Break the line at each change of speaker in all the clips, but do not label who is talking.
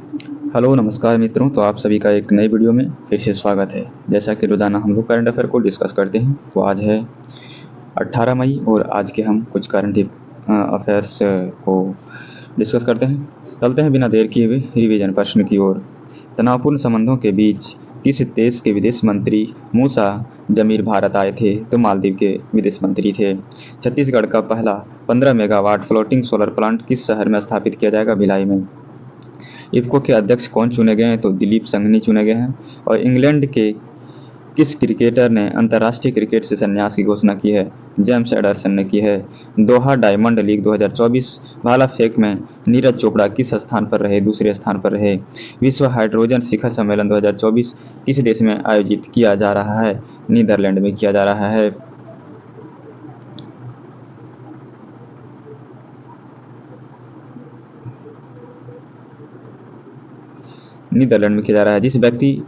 Hello नमस्कार मित्रों। तो आप सभी का एक नई वीडियो में फिर से स्वागत है। जैसा कि रोज़ाना हम लोग करंट अफेयर को डिस्कस करते हैं, तो आज है 18 मई और आज के हम कुछ करंट अफेयर्स को डिस्कस करते हैं। चलते हैं बिना देर किए हुए रिवीजन प्रश्न की ओर। तनावपूर्ण संबंधों के बीच किस देश के विदेश मंत्री मूसा जमीर भारत आए थे? तो मालदीव के विदेश मंत्री थे। छत्तीसगढ़ का पहला 15 मेगावाट फ्लोटिंग सोलर प्लांट किस शहर में स्थापित किया जाएगा? भिलाई में। इफ्को के अध्यक्ष कौन चुने गए हैं? तो दिलीप संघनी चुने गए हैं। और इंग्लैंड के किस क्रिकेटर ने अंतर्राष्ट्रीय क्रिकेट से संन्यास की घोषणा की है? जेम्स एडरसन ने की है। दोहा डायमंड लीग 2024 भाला फेंक में नीरज चोपड़ा किस स्थान पर रहे? दूसरे स्थान पर रहे। विश्व हाइड्रोजन शिखर सम्मेलन 2024 किस देश में आयोजित किया जा रहा है? नीदरलैंड में किया जा रहा है। नीदरलैंड में किया जा रहा है। जिस व्यक्ति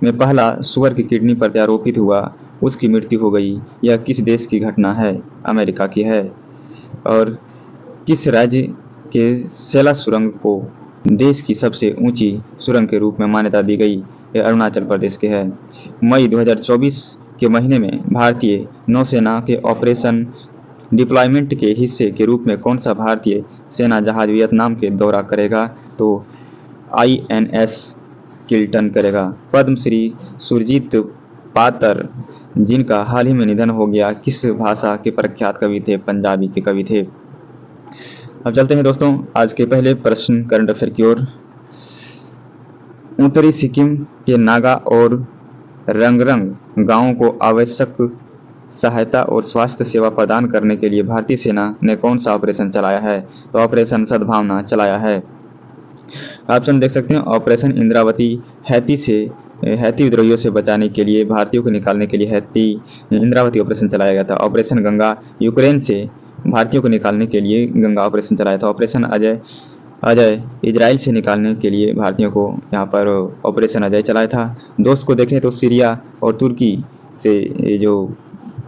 में पहला सुअर की किडनी प्रत्यारोपित हुआ उसकी मृत्यु हो गई, यह किस देश की घटना है? अमेरिका की है। और किस राज्य के सेला सुरंग को देश की सबसे ऊंची सुरंग के रूप में मान्यता दी गई? यह अरुणाचल प्रदेश के है। मई 2024 के महीने में भारतीय नौसेना के ऑपरेशन डिप्लॉयमेंट के हिस्से के रूप में कौन सा भारतीय सेना जहाज वियतनाम के दौरा करेगा? तो INS किल्टन करेगा। पद्मश्री सुरजीत पातर जिनका हाल ही में निधन हो गया, किस भाषा के प्रख्यात कवि थे? पंजाबी के कवि थे। अब चलते हैं दोस्तों आज के पहले प्रश्न करंट अफेयर की ओर। उत्तरी सिक्किम के नागा और रंगरंग गांवों को आवश्यक सहायता और स्वास्थ्य सेवा प्रदान करने के लिए भारतीय सेना ने कौन सा ऑपरेशन चलाया है? तो ऑपरेशन सद्भावना चलाया है। ऑप्शन देख सकते हैं। ऑपरेशन इंद्रावती हैती विद्रोहियों से बचाने के लिए भारतीयों को निकालने के लिए हैती इंद्रावती ऑपरेशन चलाया गया था। ऑपरेशन गंगा यूक्रेन से भारतीयों को निकालने के लिए गंगा ऑपरेशन चलाया था। ऑपरेशन अजय इजराइल से निकालने के लिए भारतीयों को यहाँ पर ऑपरेशन अजय चलाया था। दोस्त को देखें तो सीरिया और तुर्की से जो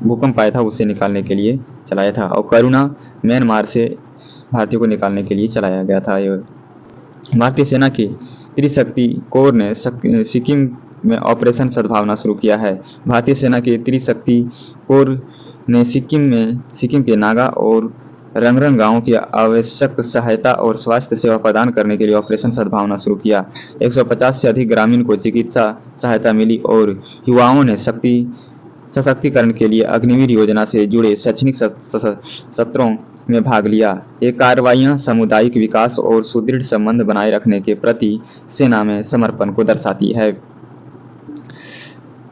भूकंप आया था उससे निकालने के लिए चलाया था। और करुणा म्यांमार से भारतीयों को निकालने के लिए चलाया गया था। भारतीय सेना की त्रिशक्ति कोर ने सिक्किम में ऑपरेशन सद्भावना शुरू किया है। भारतीय सेना के त्रिशक्ति कोर ने सिक्किम के नागा और रंगरंग गांवों की आवश्यक सहायता और स्वास्थ्य सेवा प्रदान करने के लिए ऑपरेशन सद्भावना शुरू किया। 150 से अधिक ग्रामीण को चिकित्सा सहायता मिली और युवाओं ने सशक्तिकरण के लिए अग्निवीर योजना से जुड़े शैक्षणिक सत्रों में भाग लिया। ये कार्रवाइयां सामुदायिक विकास और सुदृढ़ संबंध बनाए रखने के प्रति सेना में समर्पण को दर्शाती है।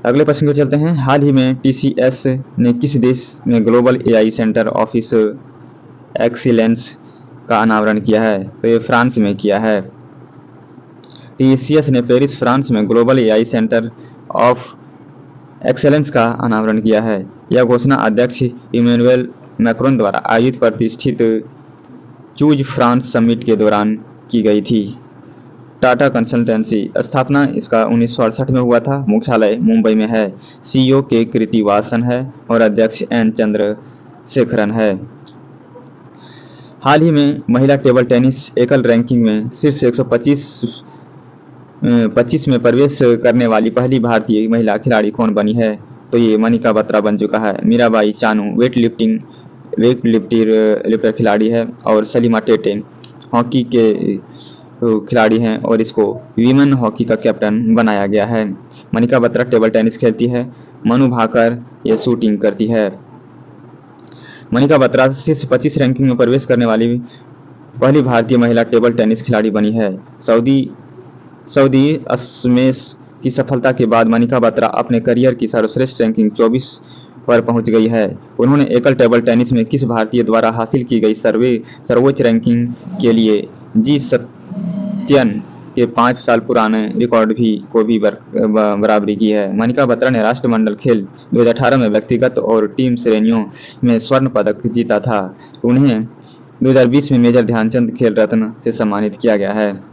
अगले प्रश्न को चलते हैं। हाल ही में TCS ने किस देश में global AI centre office excellence का अनावरण किया है? तो ये फ्रांस में किया है। TCS ने पेरिस फ्रांस में global AI centre of excellence का अनावरण किया है। यह घोषणा अध्यक्ष इमैनुअल मैक्रोन द्वारा आयोजित प्रतिष्ठित चूज फ्रांस समिट के दौरान की गई थी। टाटा कंसल्टेंसी स्थापना इसका 1968 में हुआ था। मुख्यालय मुंबई में है। CEO के कृतिवासन है और अध्यक्ष N चंद्रशेखरन है। हाल ही में महिला टेबल टेनिस एकल रैंकिंग में शीर्ष 125 में प्रवेश करने वाली पहली भारतीय महिला खिलाड़ी कौन बनी है? तो ये मनिका बत्रा बन चुका है। मीराबाई चानू लिफ्टर खिलाड़ी है और सलीमा टेटे हॉकी के खिलाड़ी हैं और इसको वीमेन हॉकी का कैप्टन बनाया गया है। मनिका बत्रा टेबल टेनिस खेलती है। मनु भाकर ये शूटिंग करती है। मनिका बत्रा शीर्ष 25 रैंकिंग में प्रवेश करने वाली पहली भारतीय महिला टेबल टेनिस खिलाड़ी बनी है। सऊदी स्मैश की सफलता के बाद मनिका बत्रा अपने करियर की सर्वश्रेष्ठ रैंकिंग 24 पर पहुंच गई है। उन्होंने एकल टेबल टेनिस में किस भारतीय द्वारा हासिल की गई सर्वोच्च रैंकिंग के लिए जी सत्यन के 5 साल पुराने रिकॉर्ड को भी बराबरी की है। मनिका बत्रा ने राष्ट्रमंडल खेल 2018 में व्यक्तिगत और टीम श्रेणियों में स्वर्ण पदक जीता था। उन्हें 2020 में मेजर ध्यानचंद खेल रत्न से सम्मानित किया गया है।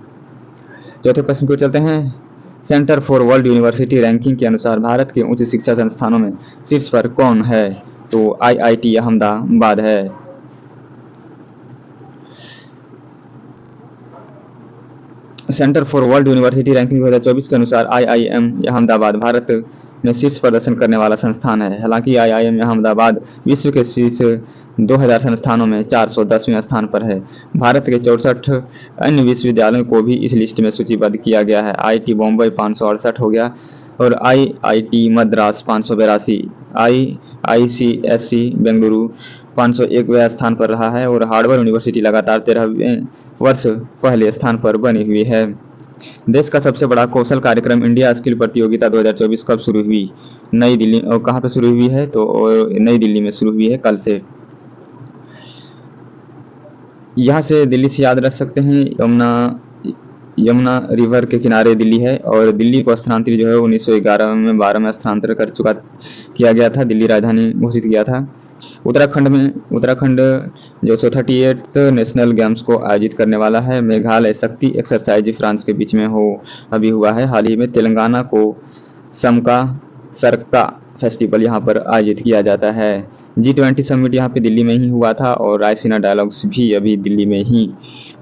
चौथे प्रश्न को चलते हैं। Centre for world university ranking के अनुसार भारत के उच्च शिक्षा संस्थानों में शीर्ष पर कौन है? तो IIT अहमदाबाद है। Centre for world university ranking 2024 के अनुसार आईआईएम अहमदाबाद भारत में शीर्ष प्रदर्शन करने वाला संस्थान है। हालांकि आईआईएम अहमदाबाद विश्व के शीर्ष 2000 संस्थानों में 410वें स्थान पर है। भारत के 64 अन्य विश्वविद्यालयों को भी इस लिस्ट में सूचीबद्ध किया गया है। आईआईटी बॉम्बे 568 हो गया और आईआईटी मद्रास 582, आईआईसीएसई बेंगलुरु 501वें स्थान पर रहा है और हार्वर्ड यूनिवर्सिटी लगातार 13वें वर्ष पहले स्थान पर बनी हुई है। देश का सबसे बड़ा कौशल कार्यक्रम इंडिया स्किल प्रतियोगिता 2024 कब शुरू हुई? नई दिल्ली। और कहाँ पे शुरू हुई है? तो नई दिल्ली में शुरू हुई है कल से। यहाँ से दिल्ली से याद रख सकते हैं, यमुना रिवर के किनारे दिल्ली है और दिल्ली को स्थानांतरित जो है 1911 में 12वां स्थानांतरण किया गया था, दिल्ली राजधानी घोषित किया था। उत्तराखंड जो 138 नेशनल गेम्स को आयोजित करने वाला है। मेघालय शक्ति एक्सरसाइज फ्रांस के बीच में अभी हुआ है हाल ही में। तेलंगाना को सरका फेस्टिवल यहाँ पर आयोजित किया जाता है। G20 समिट यहाँ पे दिल्ली में ही हुआ था और रायसीना डायलॉग्स भी अभी दिल्ली में ही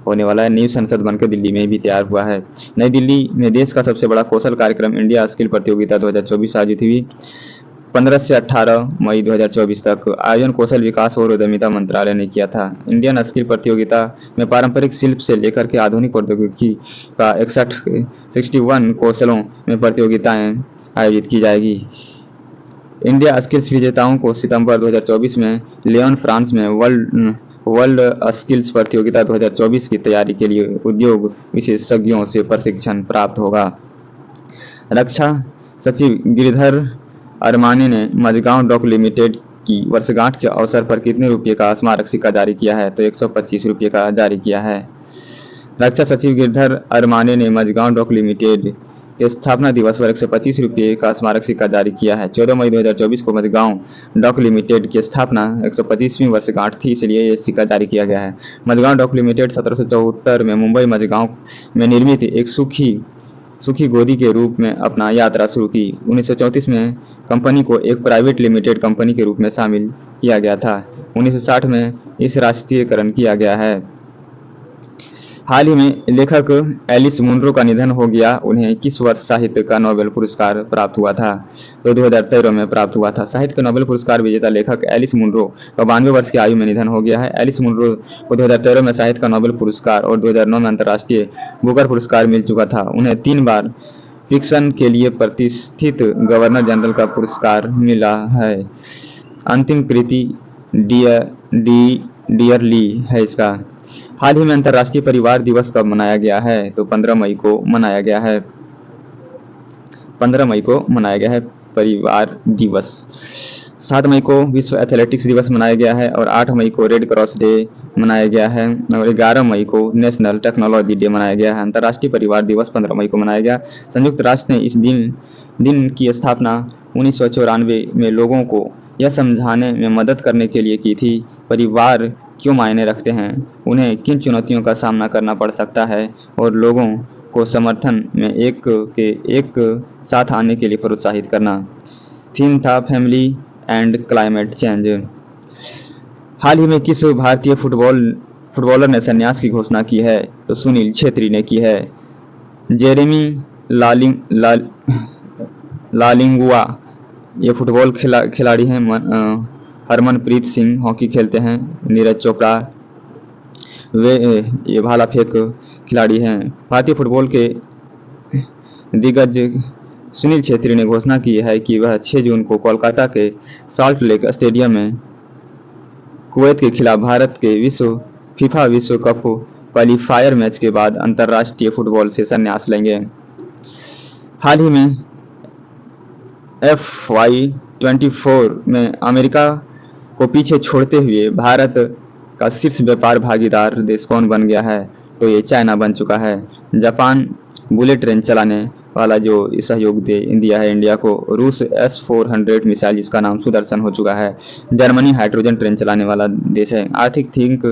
होने वाला है। न्यू संसद बनकर दिल्ली में भी तैयार हुआ है। नई दिल्ली में देश का सबसे बड़ा कौशल कार्यक्रम इंडिया स्किल प्रतियोगिता 2024 आयोजित हुई 15 से 18 मई 2024 तक। आयोजन कौशल विकास और उद्यमिता मंत्रालय ने किया था। इंडियन स्किल प्रतियोगिता में पारंपरिक शिल्प से लेकर के आधुनिक प्रौद्योगिकी का 61 कौशलों में प्रतियोगिताएं आयोजित की जाएगी। इंडिया स्किल्स विजेताओं को सितंबर 2024 में लियोन फ्रांस में वर्ल्ड स्किल्स प्रतियोगिता 2024 की तैयारी के लिए उद्योग विशेषज्ञों से प्रशिक्षण प्राप्त होगा। रक्षा सचिव गिरिधर अरमाने ने मझगांव डॉक लिमिटेड की वर्षगांठ के अवसर पर कितने रुपये का स्मारक सिक्का जारी किया है? तो 125 रुपये का जारी किया है। रक्षा सचिव गिरिधर अरमाने ने मझगांव डॉक लिमिटेड के स्थापना दिवस पर 125 रुपये का स्मारक सिक्का जारी किया है। 14 मई 2024 को मझगांव डॉक लिमिटेड की स्थापना 125वीं वर्षगांठ थी, इसलिए यह सिक्का जारी किया गया है। मझगांव डॉक लिमिटेड 1774 में मुंबई मझगांव में निर्मित एक सूखी गोदी के रूप में अपना यात्रा शुरू की। 1934 में कंपनी को एक प्राइवेट लिमिटेड कंपनी के रूप में शामिल किया गया था। 1960 में इस राष्ट्रीयकरण किया गया है। हाल ही में लेखक एलिस मुनरो का निधन हो गया। उन्हें किस वर्ष साहित्य का नोबेल पुरस्कार प्राप्त हुआ था? तो 2013 में प्राप्त हुआ था। साहित्य का नोबेल पुरस्कार विजेता लेखक एलिस मुनरो का 92 वर्ष की आयु में निधन हो गया है। एलिस मुनरो को 2013 में साहित्य का नोबेल पुरस्कार और 2009 में अंतर्राष्ट्रीय बुकर पुरस्कार मिल चुका था। उन्हें 3 बार फिक्शन के लिए प्रतिष्ठित गवर्नर जनरल का पुरस्कार मिला है। अंतिम कृति डियरली है इसका। हाल ही में अंतर्राष्ट्रीय परिवार दिवस कब मनाया गया है? तो 15 मई को मनाया गया है। 15 मई को मनाया गया है परिवार दिवस। 7 मई को विश्व एथलेटिक्स दिवस मनाया गया है और 8 मई को रेड क्रॉस डे मनाया गया है और 11 मई को नेशनल टेक्नोलॉजी डे मनाया गया है। अंतर्राष्ट्रीय परिवार दिवस 15 मई को मनाया गया। संयुक्त राष्ट्र ने इस दिन की स्थापना 1994 में लोगों को यह समझाने में मदद करने के लिए की थी परिवार क्यों मायने रखते हैं, उन्हें किन चुनौतियों का सामना करना पड़ सकता है और लोगों को समर्थन में एक साथ आने के लिए प्रोत्साहित करना। थीम था फैमिली एंड क्लाइमेट चेंज। हाल ही में किस भारतीय फुटबॉलर ने संन्यास की घोषणा की है? तो सुनील छेत्री ने की है। जेरेमी लालिंगुआ ये फुटबॉल खिलाड़ी हैं। हरमनप्रीत सिंह हॉकी खेलते हैं। नीरज चोपड़ा ये भाला फेंक खिलाड़ी हैं। भारतीय फुटबॉल के दिग्गज सुनील छेत्री ने घोषणा की है कि वह 6 जून को कोलकाता के साल्ट लेक स्टेडियम में कुवैत के खिलाफ भारत के फीफा विश्व कप क्वालिफायर मैच के बाद अंतर्राष्ट्रीय फुटबॉल से संन्यास लेंगे। हाल ही में FY24 में अमेरिका को पीछे छोड़ते हुए भारत का शीर्ष व्यापार भागीदार देश कौन बन गया है? तो ये चाइना बन चुका है। जापान बुलेट ट्रेन चलाने वाला जो सहयोग दिया है इंडिया को। रूस S-400 मिसाइल जिसका नाम सुदर्शन हो चुका है। जर्मनी हाइड्रोजन ट्रेन चलाने वाला देश है। आर्थिक think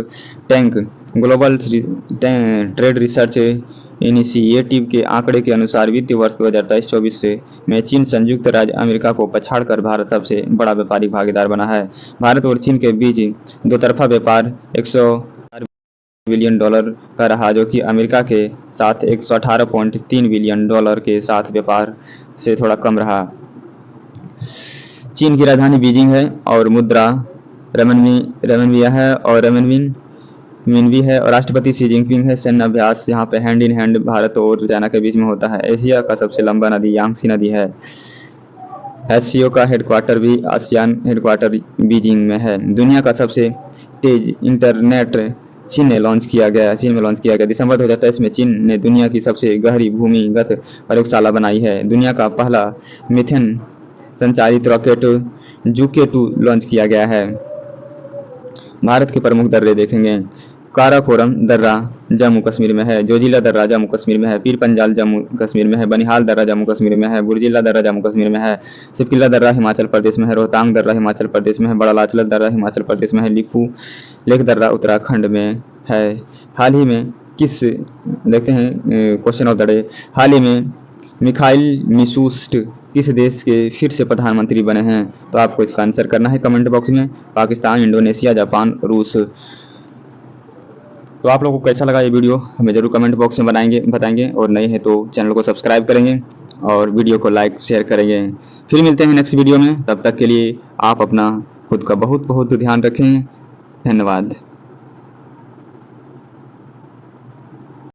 tank global trade research initiative के आंकड़े के अनुसार वित्तीय वर्ष 2023-24 में चीन संयुक्त राज्य अमेरिका को पछाड़कर भारत सबसे बड़ा व्यापारिक भागीदार बना है। भारत और चीन के बीच दोतरफा व्यापार 100 बिलियन डॉलर का रहा, जो कि अमेरिका के साथ 118.3 बिलियन डॉलर के साथ व्यापार से थोड़ा कम रहा। चीन की राजधानी बीजिंग है और मुद्रा रेमनविया है और मिनवी है और राष्ट्रपति शी जिनपिंग है। सैन्य अभ्यास यहाँ पे हैंड इन हैंड भारत और चाइना के बीच में होता है। एशिया का सबसे लंबा नदी यांगसी नदी है। एससीओ का हेडक्वार्टर भी आसियान हेडक्वार्टर बीजिंग में है। दुनिया का सबसे तेज इंटरनेट चीन में लॉन्च किया गया। दिसंबर 2023 में चीन ने दुनिया की सबसे गहरी भूमिगत प्रयोगशाला बनाई है। दुनिया का पहला मीथेन संचालित रॉकेट जुके 2 लॉन्च किया गया है। भारत के प्रमुख दर्रे देखेंगे। काराकोरम दर्रा जम्मू कश्मीर में है। जोजिला दर्रा जम्मू कश्मीर में है। पीर पंजाल जम्मू कश्मीर में है। बनिहाल दर्रा जम्मू कश्मीर में है। बुर्जिला दर्रा जम्मू कश्मीर में है। सिपकिला दर्रा हिमाचल प्रदेश में है। रोहतांग दर्रा हिमाचल प्रदेश में है। बड़ा लाचलत दर्रा हिमाचल प्रदेश में है। लिपू लेक दर्रा उत्तराखंड में है। हाल ही में किस देखते हैं क्वेश्चन ऑफ द डे। हाल ही में मिखाइल मिशूस्ट किस देश के फिर से प्रधानमंत्री बने हैं? तो आपको इसका आंसर करना है कमेंट बॉक्स में। पाकिस्तान, इंडोनेशिया, जापान, रूस। तो आप लोगों को कैसा लगा ये वीडियो हमें जरूर कमेंट बॉक्स में बताएंगे और नए हैं तो चैनल को सब्सक्राइब करेंगे और वीडियो को लाइक शेयर करेंगे। फिर मिलते हैं नेक्स्ट वीडियो में। तब तक के लिए आप अपना खुद का बहुत बहुत ध्यान रखें। धन्यवाद।